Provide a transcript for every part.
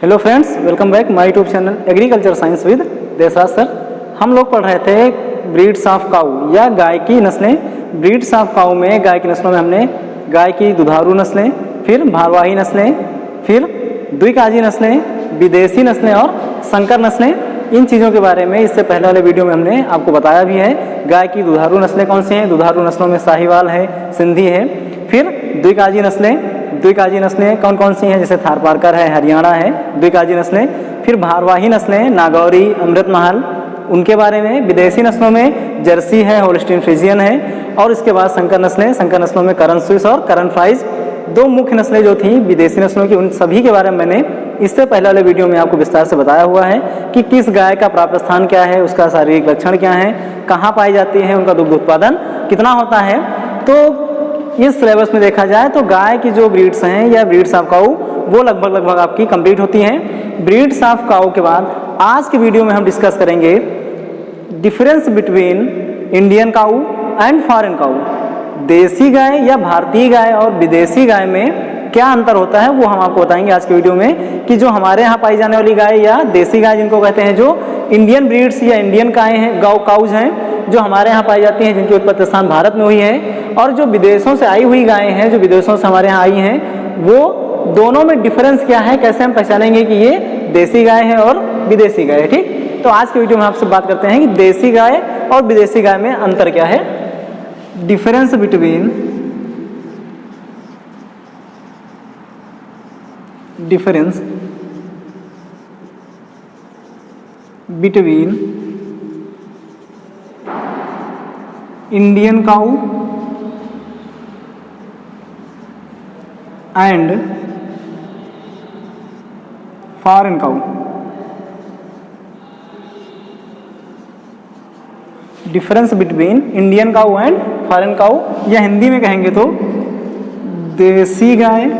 Hello friends, welcome back my YouTube channel agriculture science with Deshraj sir. हम लोग पढ़ रहे थे ब्रीड्स ऑफ काऊ या गाय की नस्लें। ब्रीड्स ऑफ काऊ में गाय की नस्लों में हमने गाय की दुधारू नस्लें, फिर भारवाही नस्लें, फिर द्विकाजी नस्लें, विदेशी नस्लें और संकर नस्लें, इन चीज़ों के बारे में इससे पहले वाले वीडियो में हमने आपको बताया भी है। गाय की दुधारू नस्लें कौन सी हैं? दुधारू नस्लों में साहिवाल है, सिंधी है। फिर द्विकाजी नस्लें कौन कौन सी हैं? जैसे थारपारकर है, हरियाणा है, द्विकाजी नस्लें। फिर भारवाही नस्लें नागौरी, अमृतमहल, उनके बारे में। विदेशी नस्लों में जर्सी है, होल्स्टीन फ्रीजियन है। और इसके बाद संकर नस्लों में करन स्विस और करन फ्राइज, दो मुख्य नस्लें जो थी विदेशी नस्लों की, उन सभी के बारे में मैंने इससे पहले वाले वीडियो में आपको विस्तार से बताया हुआ है कि किस गाय का प्राप्त स्थान क्या है, उसका शारीरिक लक्षण क्या है, कहाँ पाई जाती है, उनका दुग्ध उत्पादन कितना होता है। तो इस सिलेबस में देखा जाए तो गाय की जो ब्रीड्स हैं या ब्रीड्स ऑफ काऊ वो लगभग आपकी कंप्लीट होती हैं। ब्रीड्स ऑफ काऊ के बाद आज के वीडियो में हम डिस्कस करेंगे difference between Indian cow and foreign cow. देसी गाय या भारतीय गाय और विदेशी गाय में क्या अंतर होता है वो हम आपको बताएंगे आज के वीडियो में। कि जो हमारे यहाँ पाई जाने वाली गाय या देसी गाय जिनको कहते हैं, जो इंडियन ब्रीड्स या इंडियन गाय हैं, काउज हैं, जो हमारे यहाँ पाई जाती हैं, जिनकी उत्पत्ति स्थान भारत में हुई है, और जो विदेशों से आई हुई गायें हैं, जो विदेशों से हमारे यहाँ आई हैं, वो दोनों में डिफरेंस क्या है, कैसे हम पहचानेंगे कि ये देसी गाय है और विदेशी गाय है। ठीक, तो आज के वीडियो में आपसे बात करते हैं कि देसी गाय और विदेशी गाय में अंतर क्या है। Difference between Indian cow and foreign cow. Difference between Indian cow and foreign cow, या हिंदी में कहेंगे तो देसी गाय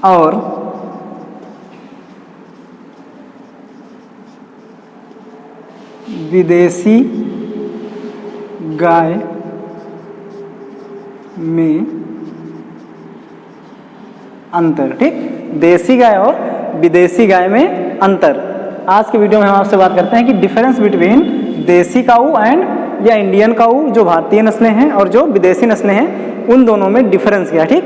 और विदेशी गाय में अंतर। ठीक, देसी गाय और विदेशी गाय में अंतर। आज के वीडियो में हम आपसे बात करते हैं कि डिफरेंस बिटवीन देसी काऊ एंड या इंडियन काऊ, जो भारतीय नस्लें हैं, और जो विदेशी नस्लें हैं, उन दोनों में डिफरेंस क्या है। ठीक,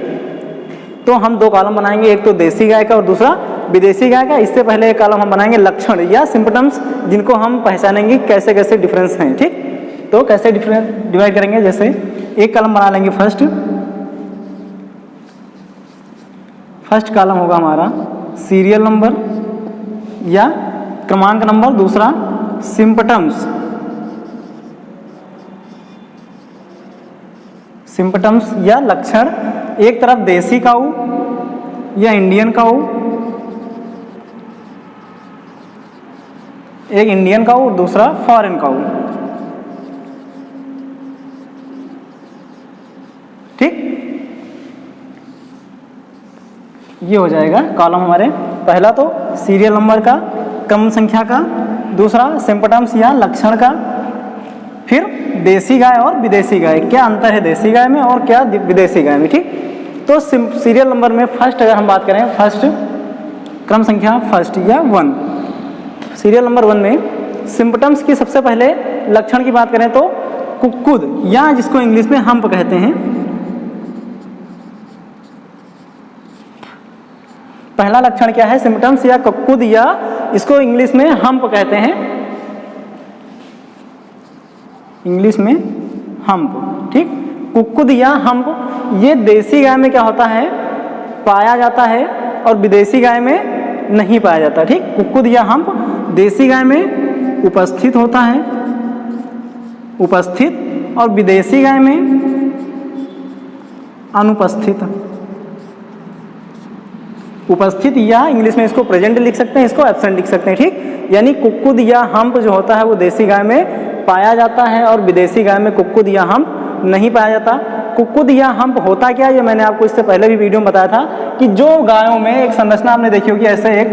तो हम दो कॉलम बनाएंगे, एक तो देसी गाय का और दूसरा विदेशी गाय का। इससे पहले एक कॉलम हम बनाएंगे लक्षण या सिम्पटम्स, जिनको हम पहचानेंगे कैसे कैसे डिफरेंस हैं। ठीक, तो कैसे डिवाइड करेंगे, जैसे एक कॉलम बना लेंगे फर्स्ट कॉलम होगा हमारा सीरियल नंबर या क्रमांक नंबर, दूसरा सिम्पटम्स या लक्षण। एक तरफ देसी काऊ या इंडियन काऊ, एक इंडियन काऊ और दूसरा फॉरेन काऊ। ठीक, ये हो जाएगा कॉलम हमारे। पहला तो सीरियल नंबर का, क्रम संख्या का, दूसरा सिम्पटम्स या लक्षण का, फिर देसी गाय और विदेशी गाय, क्या अंतर है देसी गाय में और क्या विदेशी गाय में। ठीक, तो सीरियल नंबर में फर्स्ट अगर हम बात करें, फर्स्ट क्रम संख्या फर्स्ट या 1, सीरियल नंबर 1 में सिम्पटम्स की सबसे पहले लक्षण की बात करें तो कुक्कुद, या जिसको इंग्लिश में हम्प कहते हैं। पहला लक्षण क्या है? सिम्पटम्स या कुक्कुद, या इसको इंग्लिश में हम्प कहते हैं, इंग्लिश में हम्प। ठीक, कुक्कुद या हम्प, ये देसी गाय में क्या होता है, पाया जाता है, और विदेशी गाय में नहीं पाया जाता। ठीक, कुक्कुद या हम्प देसी गाय में उपस्थित होता है, और विदेशी गाय में अनुपस्थित। उपस्थित, या इंग्लिश में इसको प्रेजेंट लिख सकते हैं, इसको एब्सेंट लिख सकते हैं। ठीक, यानी कुक्कुद या हम्प जो होता है वो देसी गाय में पाया जाता है, और विदेशी गाय में कुक्कुद या हम्प नहीं पाया जाता। कुक्कुद या हम्प होता क्या, ये मैंने आपको इससे पहले भी वीडियो में बताया था कि जो गायों में एक संरचना आपने देखी होगी, ऐसे एक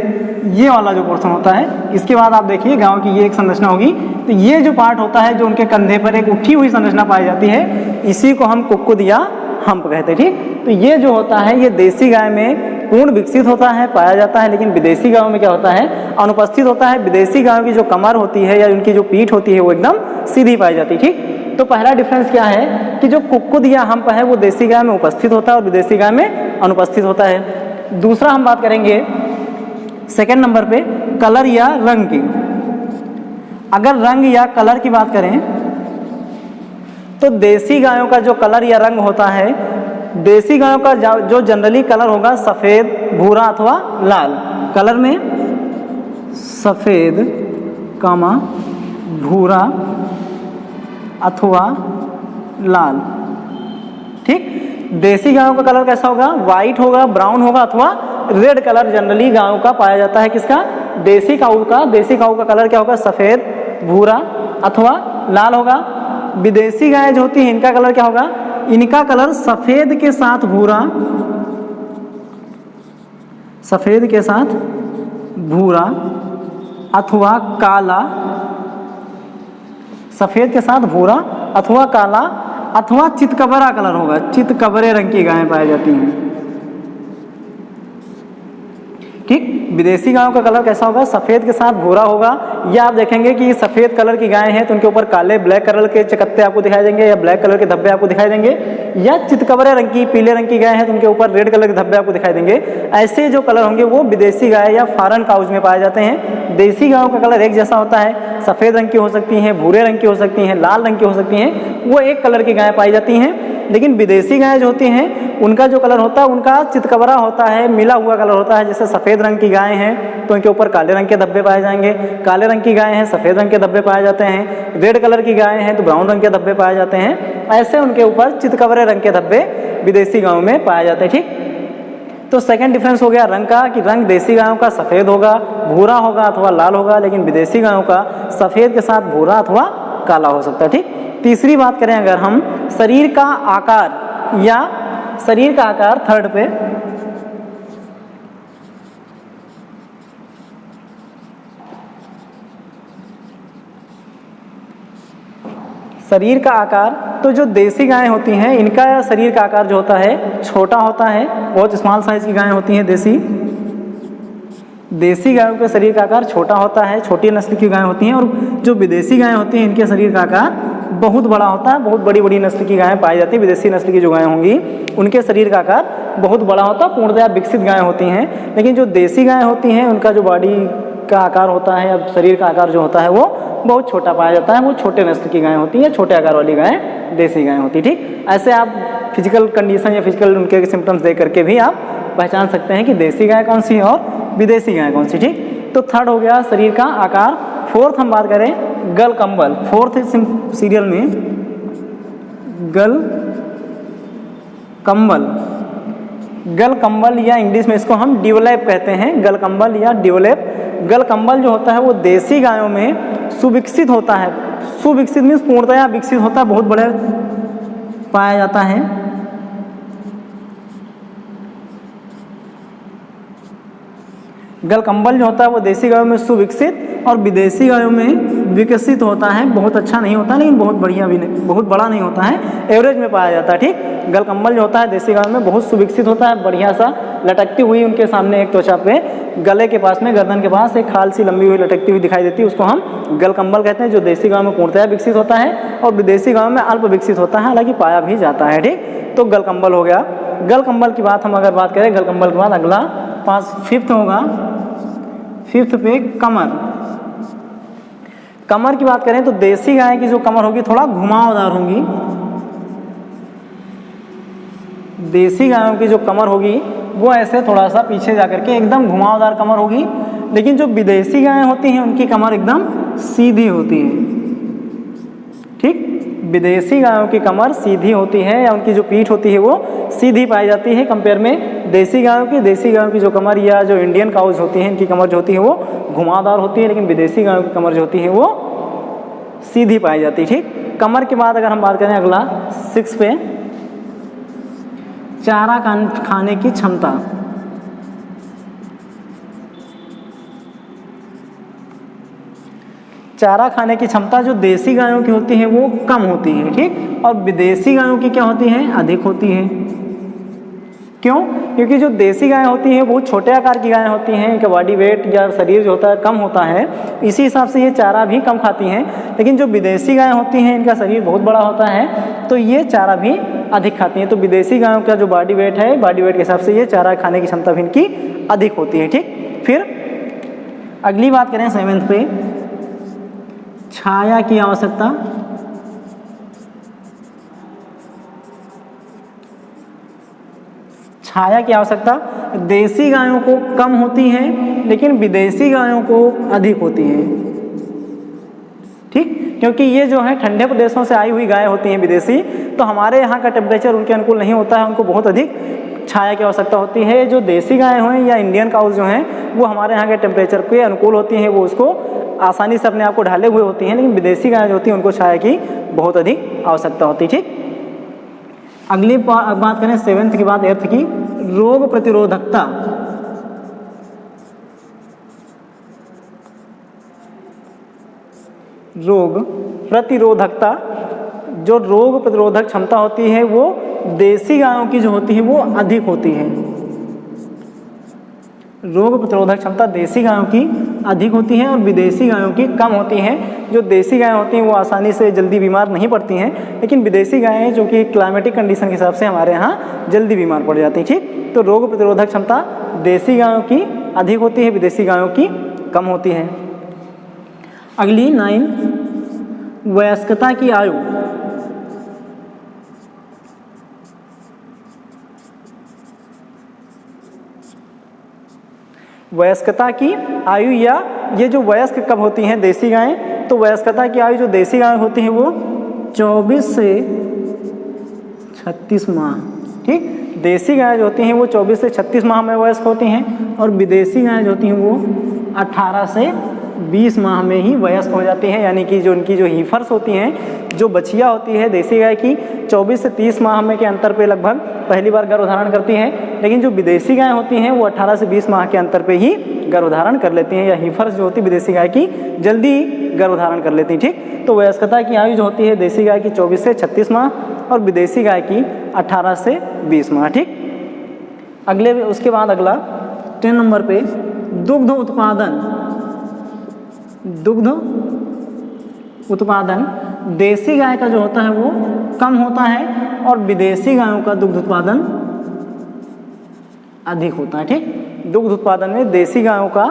ये वाला जो पोर्शन होता है, इसके बाद आप देखिए गायों की ये एक संरचना होगी, तो ये जो पार्ट होता है जो उनके कंधे पर एक उठी हुई संरचना पाई जाती है, इसी को हम कुक्कुद या हम्प कहते हैं। ठीक, तो ये जो होता है ये देसी गाय में पूर्ण विकसित होता है, पाया जाता है, लेकिन विदेशी गायों में क्या होता है, अनुपस्थित होता है। विदेशी गायों की जो कमर होती है या उनकी जो पीठ होती है वो एकदम सीधी पाई जाती है। ठीक, तो पहला डिफरेंस क्या है कि जो कुक्कुट या हम्प है वो देसी गाय में उपस्थित होता है और विदेशी गाय में अनुपस्थित होता है। दूसरा हम बात करेंगे सेकेंड नंबर पे कलर या रंग की। अगर रंग या कलर की बात करें तो देसी गायों का जो कलर या रंग होता है, देसी गायों का जो जनरली कलर होगा सफ़ेद, भूरा अथवा लाल। कलर में सफ़ेद, भूरा अथवा लाल। ठीक, देसी गायों का कलर कैसा होगा, वाइट होगा, ब्राउन होगा अथवा रेड कलर जनरली गायों का पाया जाता है। किसका, देसी काऊ का। देसी काऊ का कलर क्या होगा, सफ़ेद, भूरा अथवा लाल होगा। विदेशी गाय जो होती है इनका कलर क्या होगा, इनका कलर सफ़ेद के साथ भूरा, सफ़ेद के साथ भूरा अथवा काला, सफ़ेद के साथ भूरा अथवा काला अथवा चितकबरा कलर होगा। चितकबरे रंग की गायें पाई जाती हैं। ठीक, विदेशी गायों का कलर कैसा होगा, सफ़ेद के साथ भूरा होगा। या आप देखेंगे कि सफ़ेद कलर की गाय हैं तो उनके ऊपर काले ब्लैक कलर के चकत्ते आपको दिखाई देंगे या ब्लैक कलर के धब्बे आपको दिखाई देंगे। या चितकबरे रंग की, पीले रंग की गाय है तो उनके ऊपर रेड कलर के धब्बे आपको दिखाई देंगे। ऐसे जो कलर होंगे वो विदेशी गाय या फॉरेन काउज में पाए जाते हैं। देसी गायों का कलर एक जैसा होता है, सफ़ेद रंग की हो सकती हैं, भूरे रंग की हो सकती हैं, लाल रंग की हो सकती हैं, वो एक कलर की गाय पाई जाती हैं। लेकिन विदेशी गाय जो होती हैं उनका जो कलर होता है उनका चितकबरा होता है, मिला हुआ कलर होता है। जैसे सफ़ेद रंग की गाय हैं तो उनके ऊपर काले रंग के धब्बे पाए जाएंगे, काले रंग की गाय हैं सफ़ेद रंग के धब्बे पाए जाते हैं, रेड कलर की गाय हैं तो ब्राउन रंग के धब्बे पाए जाते हैं। ऐसे उनके ऊपर चितकबरे रंग के धब्बे विदेशी गायों में पाए जाते हैं। ठीक, तो सेकंड डिफरेंस हो गया रंग का, कि रंग देसी गायों का सफ़ेद होगा, भूरा होगा अथवा लाल होगा, लेकिन विदेशी गायों का सफ़ेद के साथ भूरा अथवा काला हो सकता है। ठीक, तीसरी बात करें अगर हम शरीर का आकार या शरीर का आकार, थर्ड पे शरीर का आकार, तो जो देसी गायें होती हैं इनका शरीर का आकार जो होता है छोटा होता है, बहुत स्मॉल साइज की गायें होती हैं। देसी गायों के शरीर का आकार छोटा होता है, छोटी नस्ल की गायें होती हैं। और जो विदेशी गायें होती हैं इनके शरीर का आकार बहुत बड़ा होता है, बहुत बड़ी बड़ी नस्ल की गायें पाई जाती हैं। विदेशी नस्ल की जो गायें होंगी उनके शरीर का आकार बहुत बड़ा होता है, पूर्णतया विकसित गायें होती हैं। लेकिन जो देसी गायें होती हैं उनका जो बॉडी का आकार होता है या शरीर का आकार जो होता है वो बहुत छोटा पाया जाता है, वो छोटे नस्ल की गायें होती हैं, छोटे आकार वाली गायें देसी गायें होती। ठीक, ऐसे आप फिजिकल कंडीशन या फिजिकल उनके सिम्टम्स देख करके भी आप पहचान सकते हैं कि देसी गाय कौन सी है और विदेशी गाय कौन सी। ठीक, तो थर्ड हो गया शरीर का आकार। फोर्थ हम बात करें गल कंबल। फोर्थ सीरियल में गल कंबल, गल कंबल या इंग्लिश में इसको हम ड्यूलेप कहते हैं, गल कंबल या ड्यूलेप। गल कंबल जो होता है वो देसी गायों में सुविकसित होता है। सुविकसित मीन्स पूर्णतया विकसित होता है, बहुत बड़े पाया जाता है। गल कंबल जो होता है वो देसी गायों में सुविकसित और विदेशी गायों में विकसित होता है। बहुत अच्छा नहीं होता लेकिन बहुत बढ़िया भी नहीं, बहुत बड़ा नहीं होता है, एवरेज में पाया जाता है। ठीक, गल कंबल जो होता है देसी गायों में बहुत सुविकसित होता है, बढ़िया सा लटकती हुई उनके सामने एक त्वचा पे गले के पास में, गर्दन के पास एक खाल सी लंबी हुई लटकती हुई दिखाई देती है, उसको हम गल कंबल कहते हैं। जो देसी गायों में पूर्णतया विकसित होता है और विदेशी गायों में अल्प विकसित होता है, हालांकि पाया भी जाता है। ठीक, तो गल कंबल हो गया। गल कंबल की बात हम अगर बात करें, गल कंबल के बाद अगला फिफ्थ होगा, फिफ्थ पे कमर। कमर की बात करें तो देसी गाय की जो कमर होगी थोड़ा घुमावदार होगी। देसी गायों की जो कमर होगी वो ऐसे थोड़ा सा पीछे जाकर के एकदम घुमावदार कमर होगी। लेकिन जो विदेशी गायें होती हैं उनकी कमर एकदम सीधी होती है। ठीक, विदेशी गायों की कमर सीधी होती है या उनकी जो पीठ होती है वो सीधी पाई जाती है कंपेयर में देसी गायों की। देसी गायों की जो कमर या जो इंडियन काउज होती हैं इनकी कमर जो होती है वो घुमावदार होती है, लेकिन विदेशी गायों की कमर जो होती है वो सीधी पाई जाती है। ठीक, कमर के बाद अगर हम बात करें अगला 6 पे चारा खाने की क्षमता। चारा खाने की क्षमता जो देसी गायों की होती है वो कम होती है। ठीक, और विदेशी गायों की क्या होती है, अधिक होती है। क्यों? क्योंकि जो देसी गायें होती हैं बहुत छोटे आकार की गायें होती हैं, इनका बॉडी वेट या शरीर जो होता है कम होता है, इसी हिसाब से ये चारा भी कम खाती हैं। लेकिन जो विदेशी गायें होती हैं इनका शरीर बहुत बड़ा होता है, तो ये चारा भी अधिक खाती हैं। तो विदेशी गायों का जो बॉडी वेट है, बॉडी वेट के हिसाब से ये चारा खाने की क्षमता भी इनकी अधिक होती है। ठीक, फिर अगली बात करें 7th पे, छाया की आवश्यकता। छाया की आवश्यकता देसी गायों को कम होती है, लेकिन विदेशी गायों को अधिक होती है। ठीक, क्योंकि ये जो है ठंडे प्रदेशों से आई हुई गाय होती हैं विदेशी, तो हमारे यहाँ का टेम्परेचर उनके अनुकूल नहीं होता है, उनको बहुत अधिक छाया की आवश्यकता होती है। जो देसी गायें हैं या इंडियन काउज जो हैं वो हमारे यहाँ के टेम्परेचर के अनुकूल होती हैं, वो उसको आसानी से अपने आप को ढाले हुए होती हैं। लेकिन विदेशी गायें जो होती हैं उनको छाया की बहुत अधिक आवश्यकता होती है। ठीक, अगली बात करें 7th के बाद 8th की, रोग प्रतिरोधकता। रोग प्रतिरोधकता, जो रोग प्रतिरोधक क्षमता होती है वो देसी गायों की जो होती है वो अधिक होती है। रोग प्रतिरोधक क्षमता देसी गायों की अधिक होती है और विदेशी गायों की कम होती हैं। जो देसी गायें होती हैं वो आसानी से जल्दी बीमार नहीं पड़ती हैं, लेकिन विदेशी गायें जो कि क्लाइमेटिक कंडीशन के हिसाब से हमारे यहाँ जल्दी बीमार पड़ जाती हैं। ठीक, तो रोग प्रतिरोधक क्षमता देसी गायों की अधिक होती है, विदेशी गायों की कम होती है। अगली 9, वयस्कता की आयु। वयस्कता की आयु, या ये जो वयस्क कब होती हैं देसी गायें, तो वयस्कता की आयु जो देसी गायें होती हैं वो 24 से 36 माह। ठीक, देसी गायें जो होती हैं वो 24 से 36 माह में वयस्क होती हैं, और विदेशी गायें जो होती हैं वो 18 से 20 माह में ही वयस्क हो जाती हैं। यानी कि जो उनकी जो हीफर्स होती हैं, जो बछिया होती है देसी गाय की, 24 से 30 माह में के अंतर पे लगभग पहली बार गर्भधारण करती हैं। लेकिन जो विदेशी गाय होती हैं वो 18 से 20 माह के अंतर पे ही गर्भधारण कर लेती हैं, या हीफर्स जो होती है विदेशी गाय की जल्दी गर्भधारण कर लेती हैं। ठीक, तो वयस्कता की आयु जो होती है देसी गाय की 24 से 36 माह और विदेशी गाय की 18 से 20 माह। ठीक, अगले उसके बाद अगला 10 नंबर पे, दुग्ध उत्पादन। दुग्ध उत्पादन देसी गाय का जो होता है वो कम होता है और विदेशी गायों का दुग्ध उत्पादन अधिक होता है। ठीक, दुग्ध उत्पादन में देसी गायों का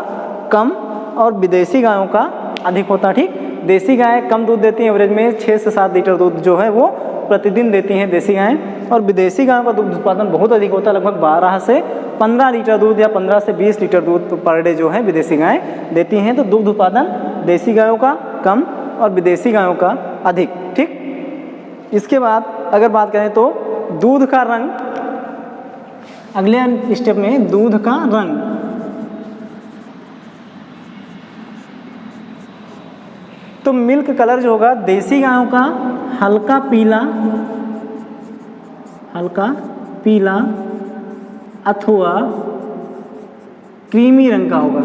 कम और विदेशी गायों का अधिक होता है। ठीक, देसी गाय कम दूध देती हैं, एवरेज में 6 से 7 लीटर दूध जो है वो प्रतिदिन देती हैं देसी गायें, और विदेशी गायों का दुग्ध उत्पादन बहुत अधिक होता है, लगभग 12 से 15 लीटर दूध या 15 से 20 लीटर दूध पर डे जो है विदेशी गायें देती हैं। तो दुग्ध उत्पादन देसी गायों का कम और विदेशी गायों का अधिक। ठीक, इसके बाद अगर बात करें तो दूध का रंग, अगले स्टेप में दूध का रंग। तो मिल्क कलर जो होगा देसी गायों का हल्का पीला अथवा क्रीमी रंग का होगा।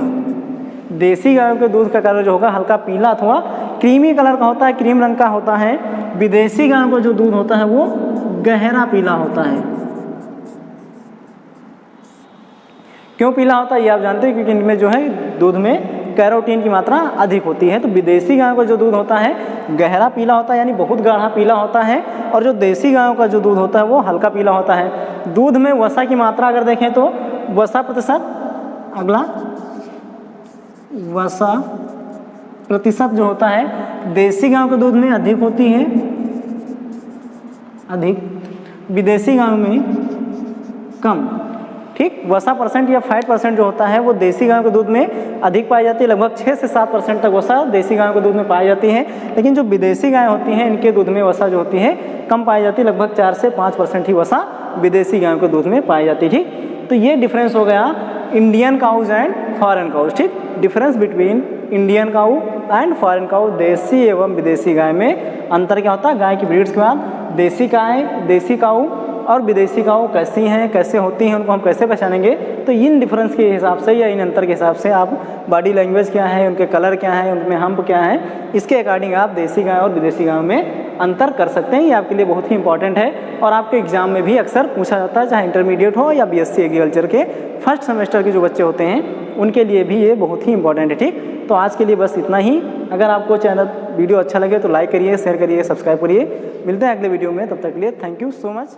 देसी गायों के दूध का कलर जो होगा हल्का पीला अथवा क्रीमी कलर का होता है, क्रीम रंग का होता है। विदेशी गायों का जो दूध होता है वो गहरा पीला होता है। क्यों पीला होता है ये आप जानते हैं, क्योंकि इनमें जो है दूध में कैरोटीन की मात्रा अधिक होती है। तो विदेशी गायों का जो दूध होता है गहरा पीला होता है, यानी बहुत गाढ़ा पीला होता है, और जो देसी गायों का जो दूध होता है वो हल्का पीला होता है। दूध में वसा की मात्रा अगर देखें तो वसा प्रतिशत, अगला वसा प्रतिशत जो होता है देसी गायों के दूध में अधिक होती है, अधिक, विदेशी गायों में कम। ठीक, वसा परसेंट या फैट परसेंट जो होता है वो देसी गायों के दूध में अधिक पाई जाती है, लगभग 6 से 7% तक वसा देसी गायों के दूध में पाई जाती है। लेकिन जो विदेशी गायें होती हैं इनके दूध में वसा जो होती है कम पाई जाती है, लगभग 4 से 5% ही वसा विदेशी गायों के दूध में पाई जाती है। ठीक, तो ये डिफरेंस हो गया Indian cows and foreign cows. ठीक, difference between Indian cow and foreign cow, देसी एवं विदेशी गाय में अंतर क्या होता है। गाय की ब्रीड्स के बाद देसी गाय, देसी काऊ और विदेशी गायों कैसी हैं, कैसे होती हैं, उनको हम कैसे पहचानेंगे। तो इन डिफरेंस के हिसाब से या इन अंतर के हिसाब से आप बॉडी लैंग्वेज क्या है, उनके कलर क्या है, उनमें हम्प क्या है, इसके अकॉर्डिंग आप देसी गाय और विदेशी गायों में अंतर कर सकते हैं। ये आपके लिए बहुत ही इंपॉर्टेंट है और आपके एग्जाम में भी अक्सर पूछा जाता है, चाहे इंटरमीडिएट हो या बीएससी एग्रीकल्चर के फर्स्ट सेमेस्टर के जो बच्चे होते हैं उनके लिए भी ये बहुत ही इंपॉर्टेंट है। ठीक, तो आज के लिए बस इतना ही। अगर आपको चैनल वीडियो अच्छा लगे तो लाइक करिए, शेयर करिए, सब्सक्राइब करिए। मिलते हैं अगले वीडियो में, तब तक के लिए थैंक यू सो मच।